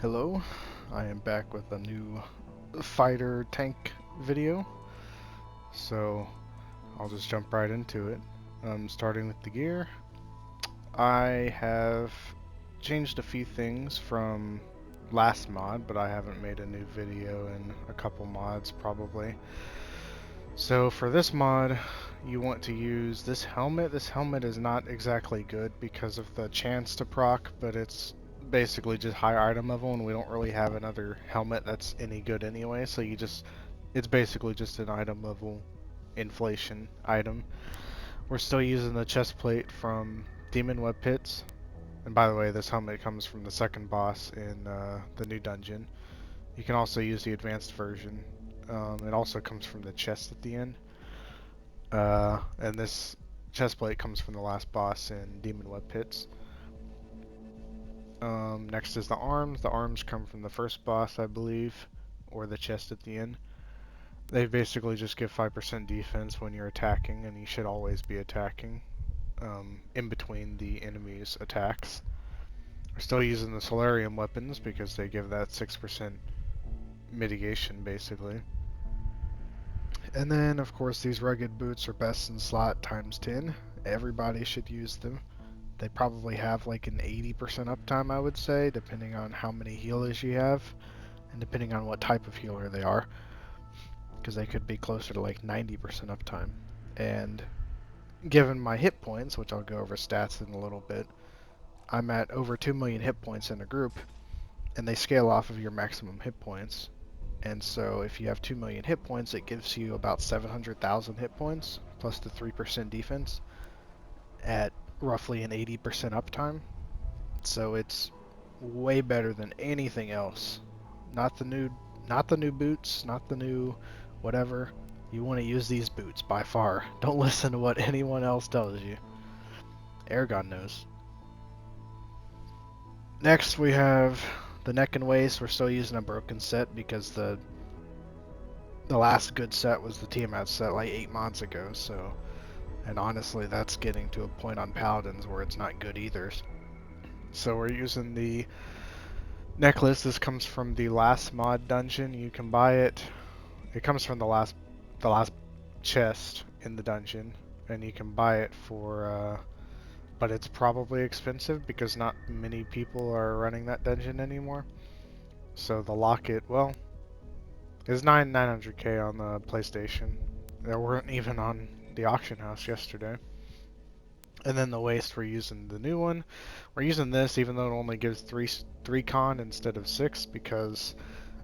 Hello, I am back with a new fighter tank video, so I'll just jump right into it. Starting with the gear, I have changed a few things from last mod, but I haven't made a new video in a couple mods probably. So for this mod, you want to use this helmet. This helmet is not exactly good because of the chance to proc, but it's basically just high item level, and we don't really have another helmet that's any good anyway, so it's basically just an item level inflation item. We're still using the chest plate from Demon Web Pits, and by the way, this helmet comes from the second boss in the new dungeon. You can also use the advanced version. It also comes from the chest at the end. And this chest plate comes from the last boss in Demon Web Pits. Next is the arms. The arms come from the first boss, I believe, or the chest at the end. They basically just give 5% defense when you're attacking, and you should always be attacking in between the enemy's attacks. We're still using the Solarium weapons because they give that 6% mitigation, basically. And then, of course, these rugged boots are best in slot times 10. Everybody should use them. They probably have like an 80% uptime, I would say, depending on how many healers you have, and depending on what type of healer they are, because they could be closer to like 90% uptime. And given my hit points, which I'll go over stats in a little bit, I'm at over 2 million hit points in a group, and they scale off of your maximum hit points. And so if you have 2 million hit points, it gives you about 700,000 hit points, plus the 3% defense, at roughly an 80% uptime. So it's way better than anything else. Not the new boots, not the new whatever. You want to use these boots by far. Don't listen to what anyone else tells you. Aragon knows. Next we have the neck and waist. We're still using a broken set because the last good set was the Tiamat set like 8 months ago, so, and honestly that's getting to a point on Paladins where it's not good either. So we're using the necklace. This comes from the last mod dungeon. You can buy it. It comes from the last chest in the dungeon, and you can buy it for but it's probably expensive because not many people are running that dungeon anymore. So the locket, well, is 900k on the PlayStation. There weren't even on the auction house yesterday. And then the waist, we're using the new one. We're using this even though it only gives 3 con instead of 6 because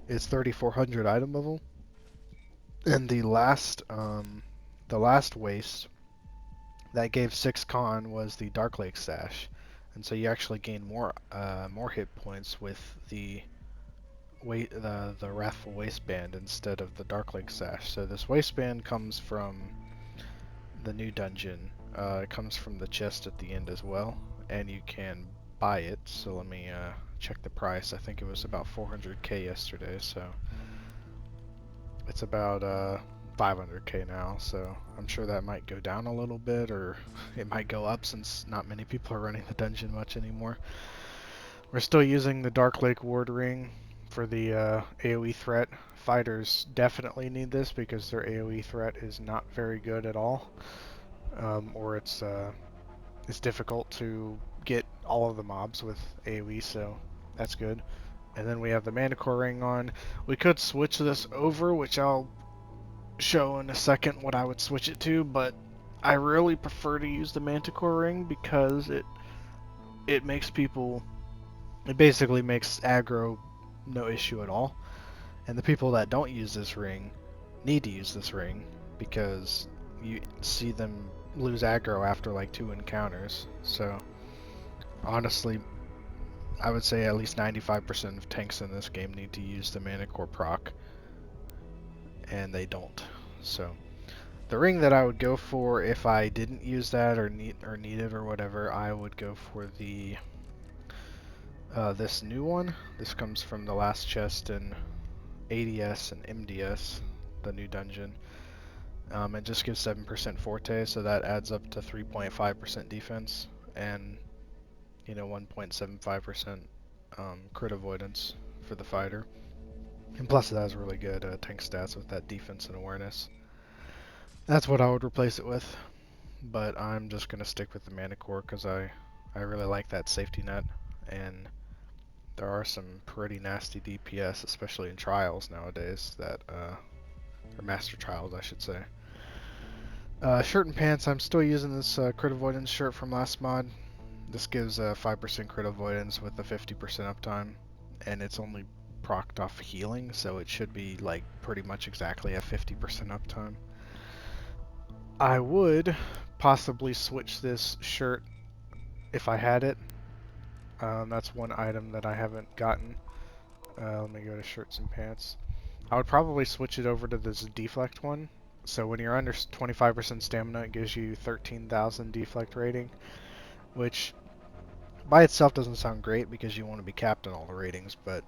it's 3400 item level. And the last waist that gave 6 con was the Dark Lake Sash. And so you actually gain more hit points with the Wrathful Waistband instead of the Dark Lake Sash. So this waistband comes from the new dungeon. It comes from the chest at the end as well, and you can buy it. So let me check the price. I think it was about 400k yesterday, so it's about 500k now. So I'm sure that might go down a little bit, or it might go up since not many people are running the dungeon much anymore. We're still using the Dark Lake Ward Ring for the AoE threat. Fighters definitely need this because their AoE threat is not very good at all. Or it's difficult to get all of the mobs with AoE, so that's good. And then we have the Manticore Ring on. We could switch this over, which I'll show in a second what I would switch it to, but I really prefer to use the Manticore Ring because it makes people, it basically makes aggro no issue at all. And the people that don't use this ring need to use this ring because you see them lose aggro after like 2 encounters. So honestly, I would say at least 95% of tanks in this game need to use the Manticore proc, and they don't. So the ring that I would go for if I didn't use that or need it or whatever, I would go for the this new one. This comes from the last chest in ADS and MDS, the new dungeon. It just gives 7% forte, so that adds up to 3.5% defense and 1.75% crit avoidance. for the fighter. And plus it has really good tank stats with that defense and awareness. That's what I would replace it with. But I'm just going to stick with the Mana Core because I really like that safety net. And there are some pretty nasty DPS, especially in Trials nowadays, that, or Master Trials I should say. Shirt and pants, I'm still using this crit avoidance shirt from last mod. This gives 5% crit avoidance with a 50% uptime, and it's only procced off healing, so it should be like pretty much exactly a 50% uptime. I would possibly switch this shirt if I had it. That's one item that I haven't gotten. Let me go to shirts and pants. I would probably switch it over to this deflect one. So when you're under 25% stamina, it gives you 13,000 deflect rating, which by itself doesn't sound great because you want to be capped on all the ratings, but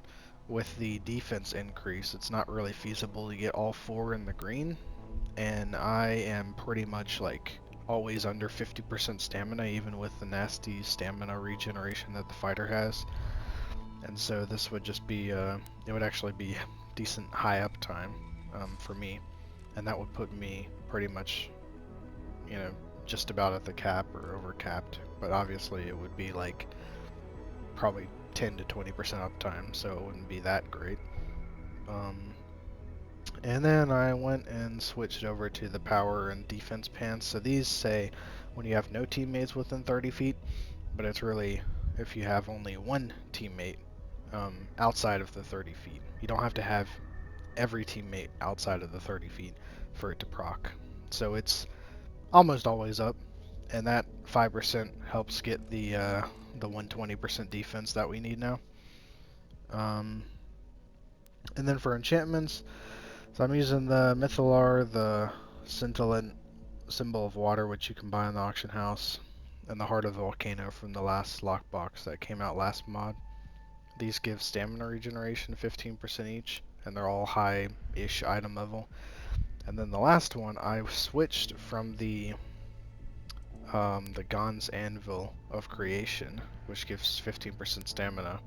with the defense increase, it's not really feasible to get all 4 in the green, and I am pretty much like always under 50% stamina, even with the nasty stamina regeneration that the fighter has. And so this would just be, it would actually be decent high uptime for me, and that would put me pretty much, you know, just about at the cap or over capped, but obviously it would be like probably 10 to 20% uptime, so it wouldn't be that great. And then I went and switched over to the power and defense pants. So these say when you have no teammates within 30 feet, but it's really if you have only one teammate outside of the 30 feet. You don't have to have every teammate outside of the 30 feet for it to proc. So it's almost always up, and that 5% helps get the 120% defense that we need now. And then for enchantments, so I'm using the Mythalar, the Scintillant Symbol of Water, which you can buy in the auction house, and the Heart of the Volcano from the last lockbox that came out last mod. These give stamina regeneration 15% each, and they're all high-ish item level. And then the last one, I switched from the Gon's Anvil of Creation, which gives 15% stamina,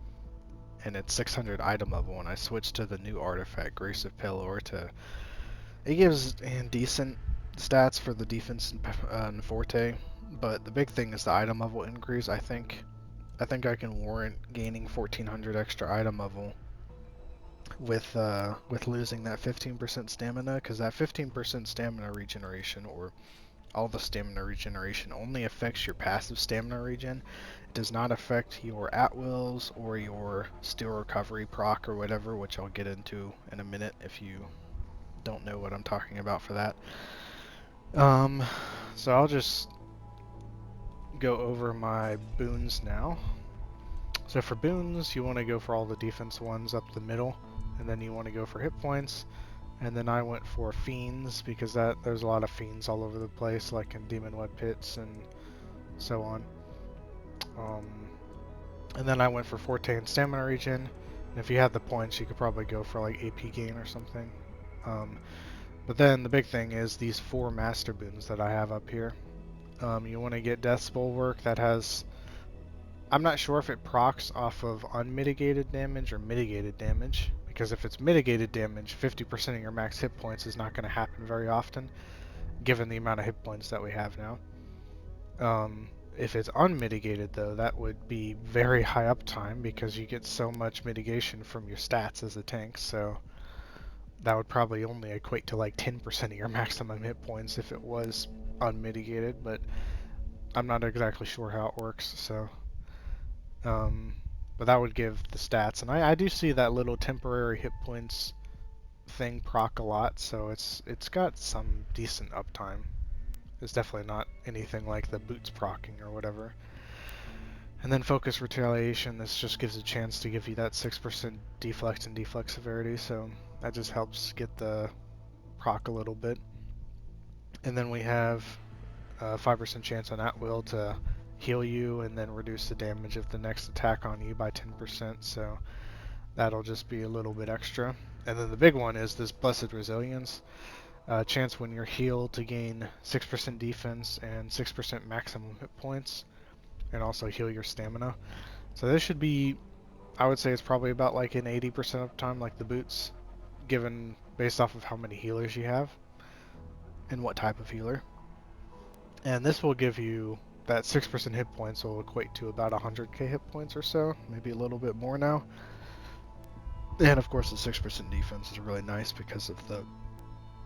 and it's 600 item level, and I switched to the new artifact, Grace of Pelor. It gives decent stats for the defense and Forte, but the big thing is the item level increase. I think I can warrant gaining 1400 extra item level with losing that 15% stamina, because that 15% stamina regeneration, or all the stamina regeneration, only affects your passive stamina regen. It does not affect your at-wills or your steel recovery proc or whatever, which I'll get into in a minute if you don't know what I'm talking about for that. So I'll just go over my boons now. So for boons, you want to go for all the defense ones up the middle, and then you want to go for hit points. And then I went for fiends because there's a lot of fiends all over the place, like in Demon Web Pits and so on. And then I went for Forte and Stamina Regen. And if you had the points, you could probably go for like AP gain or something. But then the big thing is these 4 master boons that I have up here. You want to get Death's Bulwark that has... I'm not sure if it procs off of unmitigated damage or mitigated damage, because if it's mitigated damage, 50% of your max hit points is not going to happen very often, given the amount of hit points that we have now. If it's unmitigated, though, that would be very high uptime, because you get so much mitigation from your stats as a tank, so that would probably only equate to like 10% of your maximum hit points if it was unmitigated, but I'm not exactly sure how it works, so... but that would give the stats, and I do see that little temporary hit points thing proc a lot, so it's got some decent uptime. It's definitely not anything like the boots procking or whatever. And then focus retaliation, this just gives a chance to give you that 6% deflect and deflect severity, so that just helps get the proc a little bit. And then we have a 5% chance on at will to heal you and then reduce the damage of the next attack on you by 10%, so that'll just be a little bit extra. And then the big one is this Blessed Resilience. Chance when you're healed to gain 6% defense and 6% maximum hit points, and also heal your stamina. So this should be I would say it's probably about like in 80% of the time, like the boots, given based off of how many healers you have and what type of healer. And this will give you that 6% hit points will equate to about 100k hit points or so, maybe a little bit more now. And of course the 6% defense is really nice because of the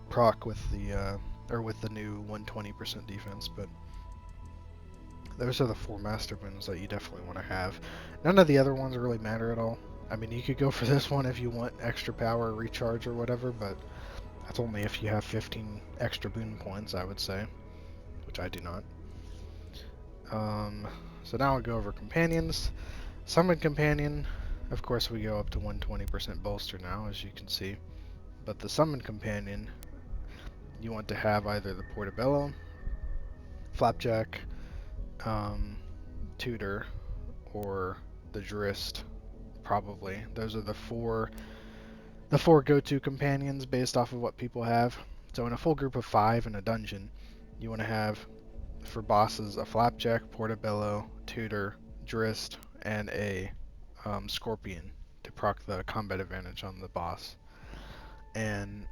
proc with the with the new 120% defense. But those are the 4 master boons that you definitely want to have. None of the other ones really matter at all. I mean, you could go for this one if you want extra power, recharge, or whatever, but that's only if you have 15 extra boon points, I would say, which I do not. So now I'll go over companions. Summon companion, of course we go up to 120% bolster now, as you can see. But the summon companion, you want to have either the Portobello, Flapjack, Tutor, or the Jurist, probably. Those are the four go-to companions based off of what people have. So in a full group of 5 in a dungeon, you want to have, for bosses, a Flapjack, Portobello, Tutor, Jurist, and a Scorpion to proc the combat advantage on the boss. And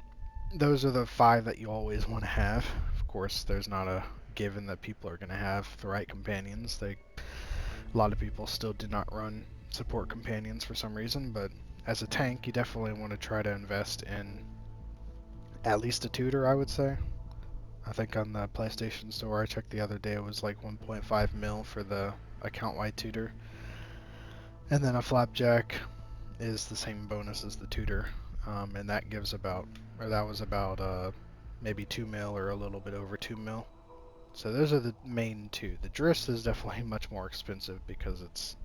those are the 5 that you always want to have. Of course, there's not a given that people are going to have the right companions. A lot of people still do not run support companions for some reason, but as a tank, you definitely want to try to invest in at least a Tutor, I would say. I think on the PlayStation Store I checked the other day, it was like 1.5 mil for the account-wide Tutor. And then a Flapjack is the same bonus as the Tutor, and that gives about, or that was about maybe 2 mil or a little bit over 2 mil. So those are the main 2. The Drist is definitely much more expensive because it's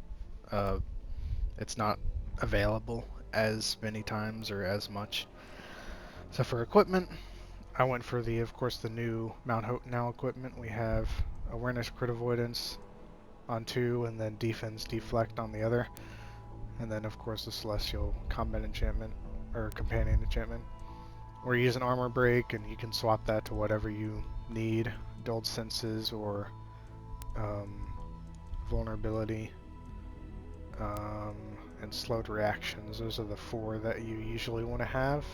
not available as many times or as much. So for equipment, I went for of course, the new Mount Hope now equipment. We have Awareness Crit Avoidance on 2, and then Defense Deflect on the other. And then, of course, the Celestial Combat Enchantment, or Companion Enchantment. We're using Armor Break, and you can swap that to whatever you need. Dulled Senses or Vulnerability. And Slowed Reactions. Those are the 4 that you usually want to have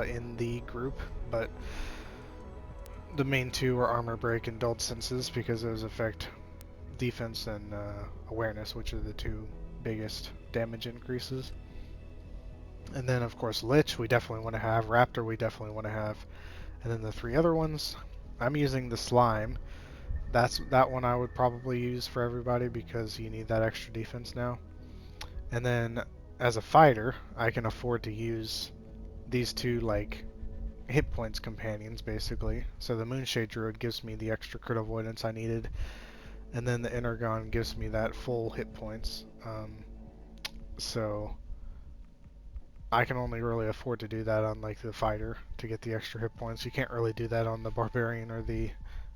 in the group, but the main 2 are Armor Break and Dulled Senses because those affect defense and awareness, which are the 2 biggest damage increases. And then, of course, Lich we definitely want to have, Raptor we definitely want to have, and then the 3 other ones, I'm using the Slime. That one I would probably use for everybody because you need that extra defense now. And then as a fighter, I can afford to use these 2 like hit points companions basically. So the Moonshade Druid gives me the extra crit avoidance I needed, and then the Energon gives me that full hit points. So I can only really afford to do that on like the fighter to get the extra hit points. You can't really do that on the Barbarian or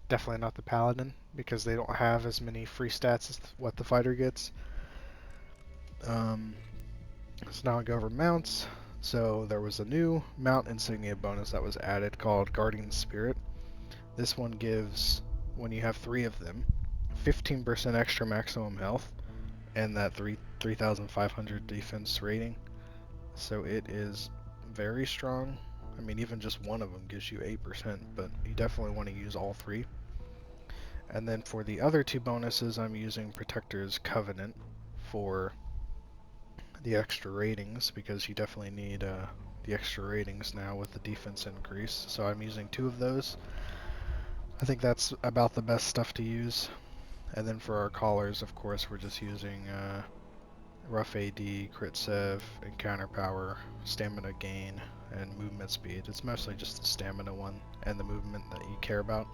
definitely not the Paladin because they don't have as many free stats as what the fighter gets. So now I go over mounts. So there was a new mount insignia bonus that was added called Guardian Spirit. This one gives, when you have 3 of them, 15% extra maximum health and that 3,500 defense rating. So it is very strong. I mean, even just one of them gives you 8%, but you definitely want to use all 3. And then for the other 2 bonuses, I'm using Protector's Covenant for the extra ratings because you definitely need the extra ratings now with the defense increase. So I'm using 2 of those. I think that's about the best stuff to use. And then for our callers, of course, we're just using Rough AD, Crit Sev, Encounter Power, Stamina Gain, and Movement Speed. It's mostly just the stamina one and the movement that you care about.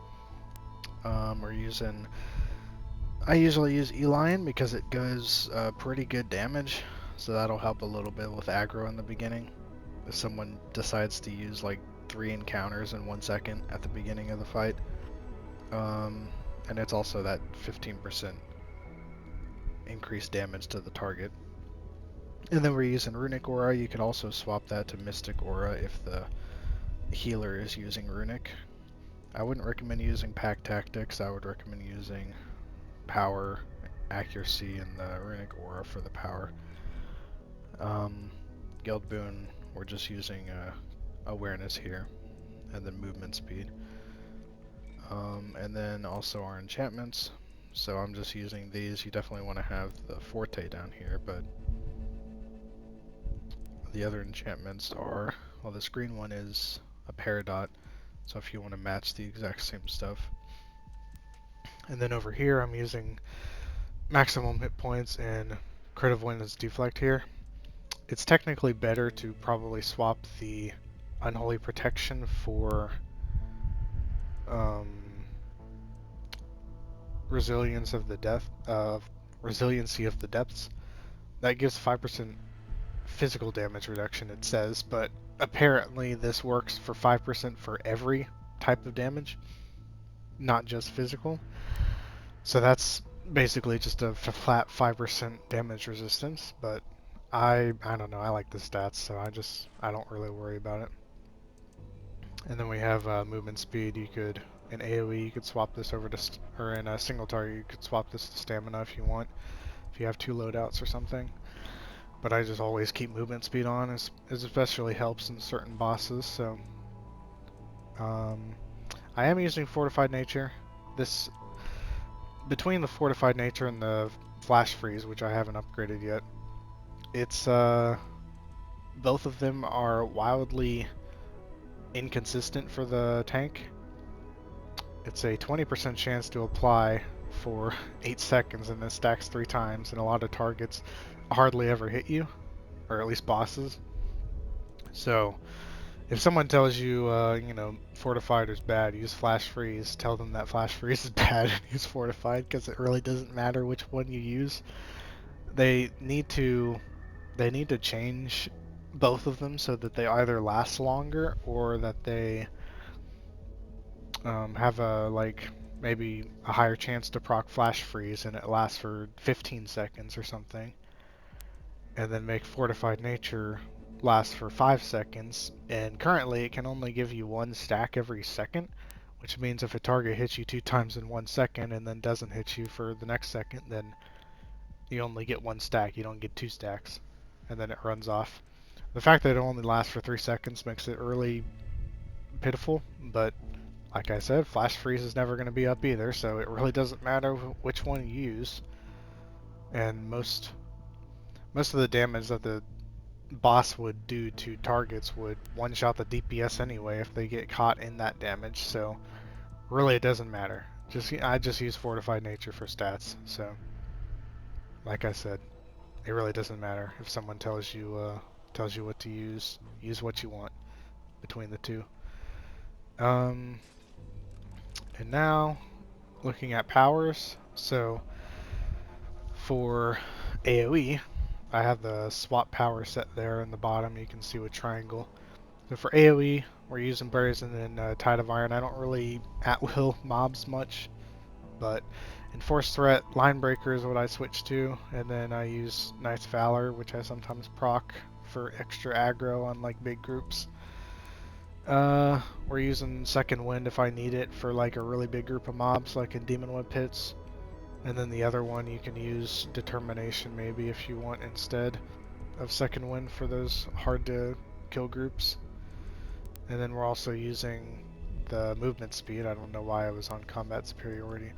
I usually use Elion because it goes pretty good damage, so that'll help a little bit with aggro in the beginning. If someone decides to use like 3 encounters in 1 second at the beginning of the fight. And it's also that 15% increased damage to the target. And then we're using Runic Aura. You could also swap that to Mystic Aura if the healer is using Runic. I wouldn't recommend using Pack Tactics. I would recommend using Power, Accuracy, and the Runic Aura for the power. Um, Guild Boon, we're just using awareness here, and then movement speed. And then also our enchantments. So I'm just using these. You definitely want to have the Forte down here, but the other enchantments are, well, this green one is a Peridot, so if you want to match the exact same stuff. And then over here I'm using maximum hit points and crit avoidance deflect here. It's technically better to probably swap the unholy protection for resilience of the resiliency of the depths. That gives 5% physical damage reduction, it says, but apparently this works for 5% for every type of damage, not just physical. So that's basically just a flat 5% damage resistance, but I don't know, I like the stats, so I don't really worry about it. And then we have movement speed. You could, in AoE, you could swap this over to, or in a single target, you could swap this to stamina if you want, if you have two loadouts or something. But I just always keep movement speed on, as especially helps in certain bosses. So I am using fortified nature. This, between the fortified nature and the flash freeze, which I haven't upgraded yet, it's both of them are wildly inconsistent for the tank. It's a 20% chance to apply for 8 seconds, and then stacks 3 times, and a lot of targets hardly ever hit you, or at least bosses. So if someone tells you, you know, fortified is bad, use flash freeze, tell them that flash freeze is bad and use fortified, because it really doesn't matter which one you use. They need to change both of them so that they either last longer or that they have a, like, maybe a higher chance to proc flash freeze and it lasts for 15 seconds or something, and then make fortified nature last for 5 seconds, and currently it can only give you 1 stack every second, which means if a target hits you 2 times in 1 second and then doesn't hit you for the next second, then you only get 1 stack, you don't get 2 stacks, and then it runs off. The fact that it only lasts for 3 seconds makes it really pitiful, but like I said, flash freeze is never going to be up either, so it really doesn't matter which one you use. And most of the damage that the boss would do to targets would one-shot the DPS anyway if they get caught in that damage, so really it doesn't matter. I just use fortified nature for stats, so like I said, it really doesn't matter if someone tells you what to use. Use what you want between the two. And now looking at powers, so for AoE, I have the swap power set there in the bottom. You can see with triangle. So for AoE, we're using Brazen and Tide of Iron. I don't really at-will mobs much, but Enforced Threat, Line Breaker is what I switch to, and then I use Knight's Valor, which I sometimes proc for extra aggro on like big groups. We're using Second Wind if I need it for like a really big group of mobs, like in Demon Web Pits. And then the other one you can use Determination maybe if you want instead of Second Wind for those hard to kill groups. And then we're also using the movement speed. I don't know why I was on combat superiority.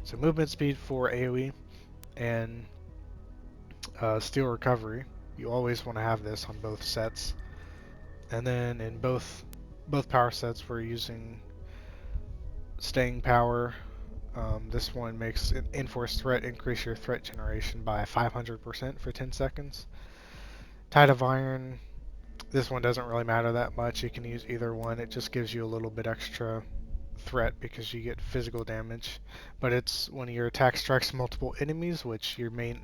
So movement speed for AoE and steel recovery. You always want to have this on both sets. And then in both power sets we're using staying power. This one makes an Enforced Threat increase your threat generation by 500% for 10 seconds. Tide of Iron, this one doesn't really matter that much. You can use either one. It just gives you a little bit extra threat because you get physical damage. But it's when your attack strikes multiple enemies, which your main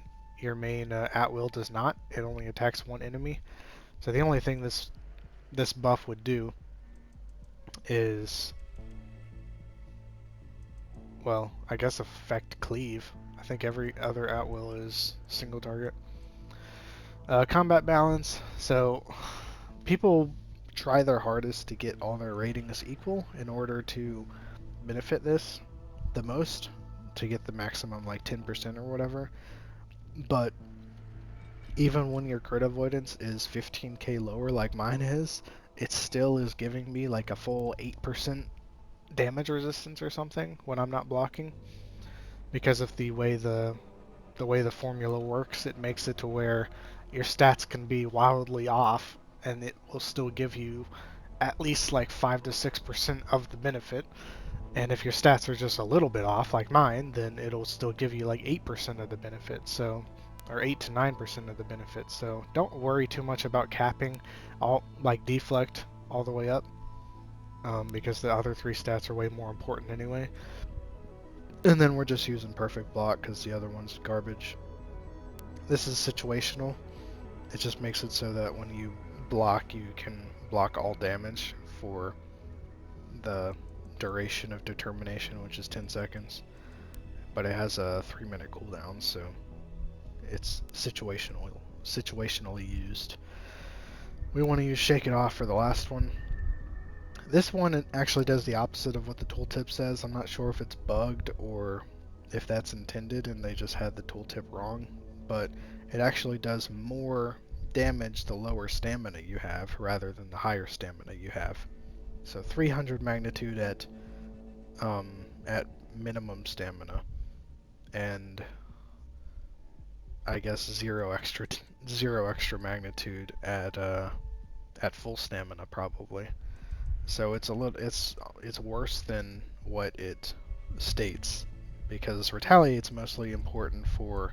at-will does not. It only attacks one enemy. So the only thing this buff would do is, well, I guess affect cleave. I think every other at-will is single target. Combat balance. So people try their hardest to get all their ratings equal in order to benefit this the most, to get the maximum like 10% or whatever. But even when your crit avoidance is 15k lower like mine is, it still is giving me like a full 8% damage resistance or something when I'm not blocking. Because of the way the formula works, it makes it to where your stats can be wildly off and it will still give you at least like 5 to 6% of the benefit. And if your stats are just a little bit off, like mine, then it'll still give you like 8% of the benefit. So, or 8 to 9% of the benefit. So don't worry too much about capping all like deflect all the way up, because the other three stats are way more important anyway. And then we're just using perfect block because the other one's garbage. This is situational. It just makes it so that when you block, you can block all damage for the duration of determination, which is 10 seconds. But it has a 3-minute cooldown, so it's situationally used. We want to use Shake It Off for the last one. This one it actually does the opposite of what the tooltip says. I'm not sure if it's bugged or if that's intended and they just had the tooltip wrong, but it actually does more damage the lower stamina you have rather than the higher stamina you have. So 300 magnitude at minimum stamina, and I guess zero extra magnitude at full stamina probably. So it's worse than what it states, because retaliate's mostly important for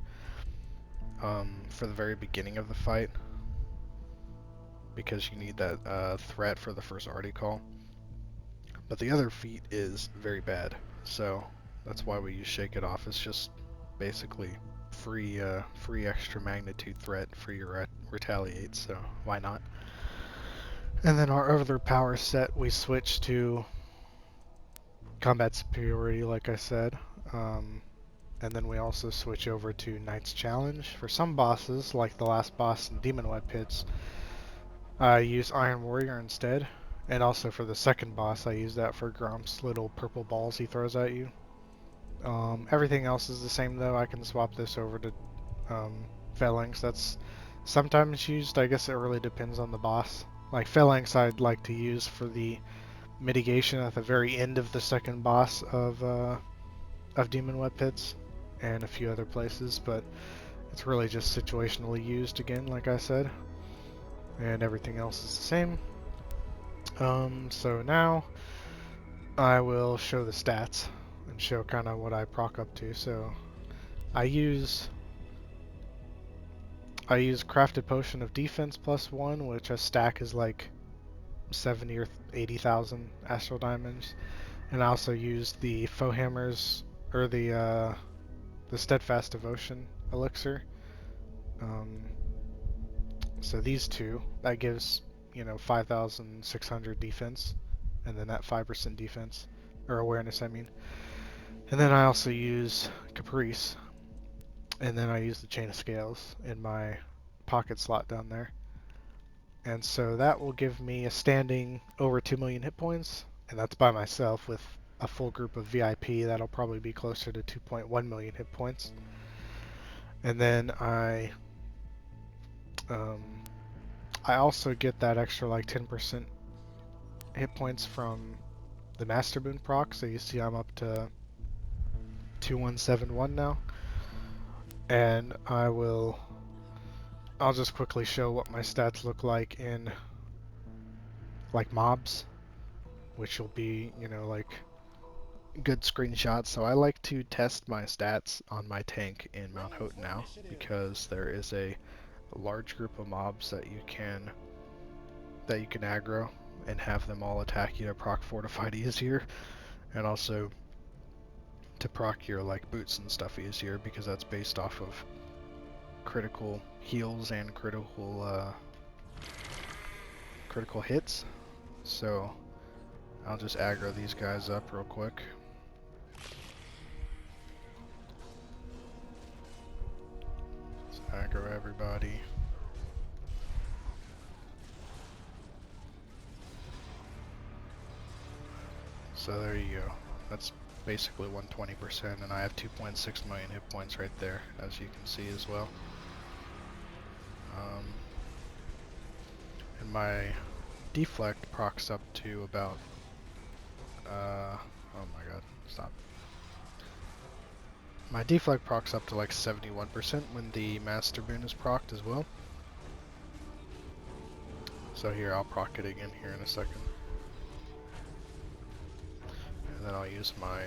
the very beginning of the fight, because you need that threat for the first arty call. But the other feat is very bad, so that's why we use Shake It Off. It's just basically free extra magnitude threat for your retaliate, so why not? And then our other power set, we switch to combat superiority, like I said. And then we also switch over to Knight's Challenge. For some bosses, like the last boss in Demon Web Pits, I use Iron Warrior instead. And also for the second boss, I use that for Grump's little purple balls he throws at you. Everything else is the same though. I can swap this over to Phalanx. That's sometimes used. I guess it really depends on the boss. Like Phalanx I'd like to use for the mitigation at the very end of the second boss of Demon Web Pits and a few other places, but it's really just situationally used again, like I said. And everything else is the same. So now I will show the stats and show kind of what I proc up to. So I use Crafted Potion of Defense +1, which a stack is like 70 or 80,000 Astral Diamonds. And I also use the Foe Hammers, or the Steadfast Devotion Elixir. So these two, that gives, 5,600 defense, and then that 5% defense, or awareness, I mean. And then I also use Caprice, and then I use the Chain of Scales in my pocket slot down there. And so that will give me a standing over 2 million hit points, and that's by myself. With a full group of VIP, that'll probably be closer to 2.1 million hit points. And then I also get that extra like 10% hit points from the Master Boon proc, so you see I'm up to 2171 now. And I'll just quickly show what my stats look like in like mobs, which will be, like good screenshots. So I like to test my stats on my tank in Mount Hope now, because there is a large group of mobs that you can aggro and have them all attack you to proc fortified easier, and also to proc your like boots and stuff easier, because that's based off of critical heals and critical hits. So I'll just aggro these guys up real quick. Let's aggro everybody. So there you go. That's basically 120%, and I have 2.6 million hit points right there, as you can see as well. And my deflect procs up to about, oh my god, stop. My deflect procs up to like 71% when the Master Boon is procced as well. So here, I'll proc it again here in a second. And then I'll use my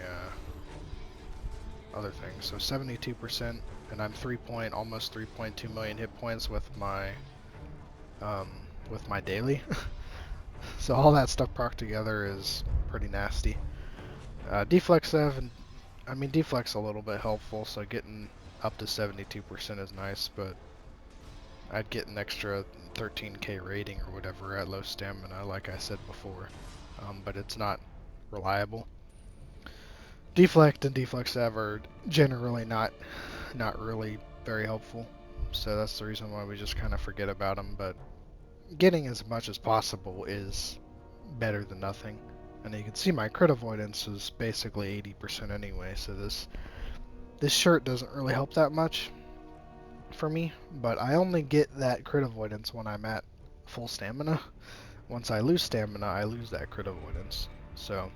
other thing. So 72%, and I'm almost 3.2 million hit points with my daily. So all that stuff proc together is pretty nasty. Deflect 7, I mean deflect's a little bit helpful, so getting up to 72% is nice, but I'd get an extra 13k rating or whatever at low stamina, like I said before, but it's not reliable. Deflect and Deflect 7 are generally not really very helpful, so that's the reason why we just kind of forget about them, but getting as much as possible is better than nothing. And you can see my crit avoidance is basically 80% anyway, so this shirt doesn't really help that much for me, but I only get that crit avoidance when I'm at full stamina. Once I lose stamina, I lose that crit avoidance, so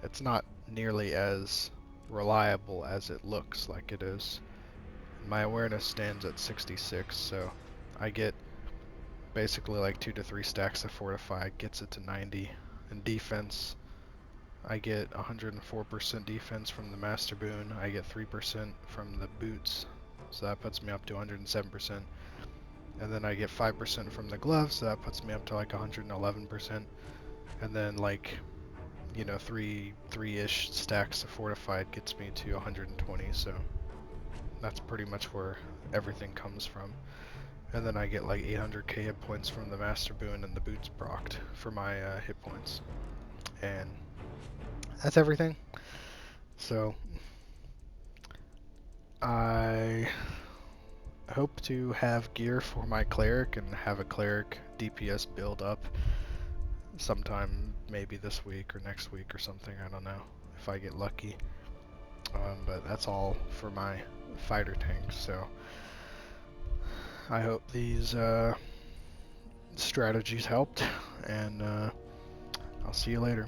it's not nearly as reliable as it looks like it is. My awareness stands at 66, so I get basically like 2 to 3 stacks of fortify, gets it to 90. In defense, I get 104% defense from the Master Boon. I get 3% from the boots, so that puts me up to 107%. And then I get 5% from the gloves, so that puts me up to like 111%. And then like, you know, three-ish stacks of fortified gets me to 120, so that's pretty much where everything comes from. And then I get like 800k hit points from the Master Boon and the boots procced for my hit points. And that's everything. So I hope to have gear for my cleric and have a cleric DPS build up sometime maybe this week or next week or something. I don't know if I get lucky. But that's all for my fighter tanks. So I hope these strategies helped, and I'll see you later.